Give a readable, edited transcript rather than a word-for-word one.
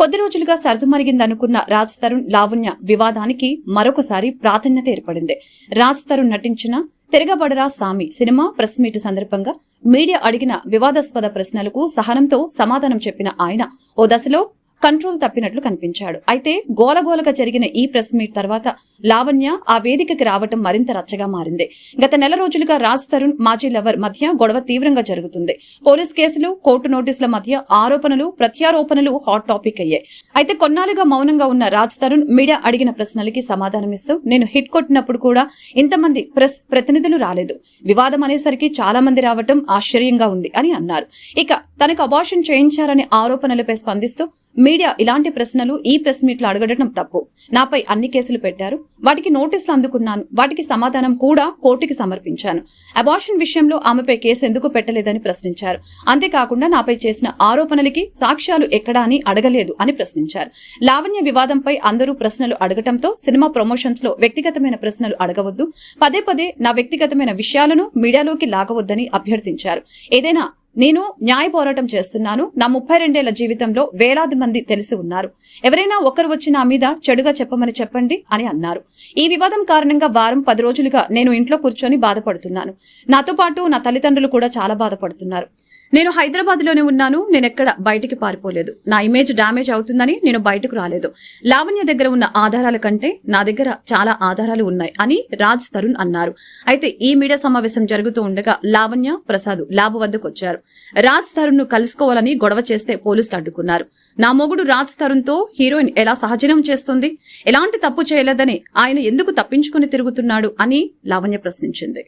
కొద్ది రోజులుగా సర్దుమరిగిందనుకున్న రాజ్ తరుణ్ లావణ్య వివాదానికి మరొకసారి ప్రాధాన్యత ఏర్పడింది. రాజ్ తరుణ్ నటించిన తిరగబడరా సామి సినిమా ప్రెస్ మీట్ సందర్భంగా మీడియా అడిగిన వివాదాస్పద ప్రశ్నలకు సహనంతో సమాధానం చెప్పిన ఆయన ఓ దశలో కంట్రోల్ తప్పినట్లు కనిపించాడు. అయితే గోలగోలగా జరిగిన ఈ ప్రెస్ మీట్ తర్వాత లావణ్య ఆ వేదికకి రావటం మరింత రచ్చగా మారింది. గత నెల రోజులుగా రాజ్ తరుణ్ మాజీ లవర్ మధ్య గొడవ తీవ్రంగా జరుగుతుంది. పోలీస్ కేసులు, కోర్టు నోటీసుల మధ్య ఆరోపణలు ప్రత్యారోపణలు హాట్ టాపిక్ అయ్యాయి. అయితే కొన్నాళ్లుగా మౌనంగా ఉన్న రాజ్ తరుణ్ మీడియా అడిగిన ప్రశ్నలకి సమాధానమిస్తూ నేను హిట్ కొట్టినప్పుడు కూడా ఇంతమంది ప్రెస్ ప్రతినిధులు రాలేదు. వివాదం అనేసరికి చాలా మంది రావటం ఆశ్చర్యంగా ఉంది అని అన్నారు. ఇక తనకు అబార్షన్ చేయించారనే ఆరోపణలపై స్పందిస్తూ మీడియా ఇలాంటి ప్రశ్నలు ఈ ప్రెస్ మీట్లు అడగడం తప్పు. నాపై అన్ని కేసులు పెట్టారు, వాటికి నోటీసులు అందుకున్నాను, వాటికి సమాధానం కూడా కోర్టుకి సమర్పించాను. అబార్షన్ విషయంలో ఆమెపై కేసు ఎందుకు పెట్టలేదని ప్రశ్నించారు. అంతేకాకుండా నాపై చేసిన ఆరోపణలకి సాక్ష్యాలు ఎక్కడా అని అడగలేదు అని ప్రశ్నించారు. లావణ్య వివాదంపై అందరూ ప్రశ్నలు అడగటంతో సినిమా ప్రమోషన్స్ లో వ్యక్తిగతమైన ప్రశ్నలు అడగవద్దు, పదే పదే నా వ్యక్తిగతమైన విషయాలను మీడియాలోకి లాగవద్దని అభ్యర్థించారు. ఏదైనా నేను న్యాయ పోరాటం చేస్తున్నాను. నా 32 జీవితంలో వేలాది మంది తెలిసి ఉన్నారు. ఎవరైనా ఒకరు వచ్చి నా మీద చెడుగా చెప్పమని చెప్పండి అని అన్నారు. ఈ వివాదం కారణంగా వారం 10 రోజులుగా నేను ఇంట్లో కూర్చొని బాధపడుతున్నాను. నాతో పాటు నా తల్లిదండ్రులు కూడా చాలా బాధపడుతున్నారు. నేను హైదరాబాద్ లోనే ఉన్నాను. నేనెక్కడ బయటికి పారిపోలేదు. నా ఇమేజ్ డ్యామేజ్ అవుతుందని నేను బయటకు రాలేదు. లావణ్య దగ్గర ఉన్న ఆధారాల కంటే నా దగ్గర చాలా ఆధారాలు ఉన్నాయి అని రాజ్ తరుణ్ అన్నారు. అయితే ఈ మీడియా సమావేశం జరుగుతూ ఉండగా లావణ్య, ప్రసాద్ ల్యాబ్ వద్దకు వచ్చారు. రాజ్ తరుణ్ ను కలుసుకోవాలని గొడవ చేస్తే పోలీసులు అడ్డుకున్నారు. నా మొగుడు రాజ్ తరుణ్ తో హీరోయిన్ ఎలా సహజీవనం చేస్తుంది, ఎలాంటి తప్పు చేయలేదని ఆయన ఎందుకు తప్పించుకుని తిరుగుతున్నాడు అని లావణ్య ప్రశ్నించింది.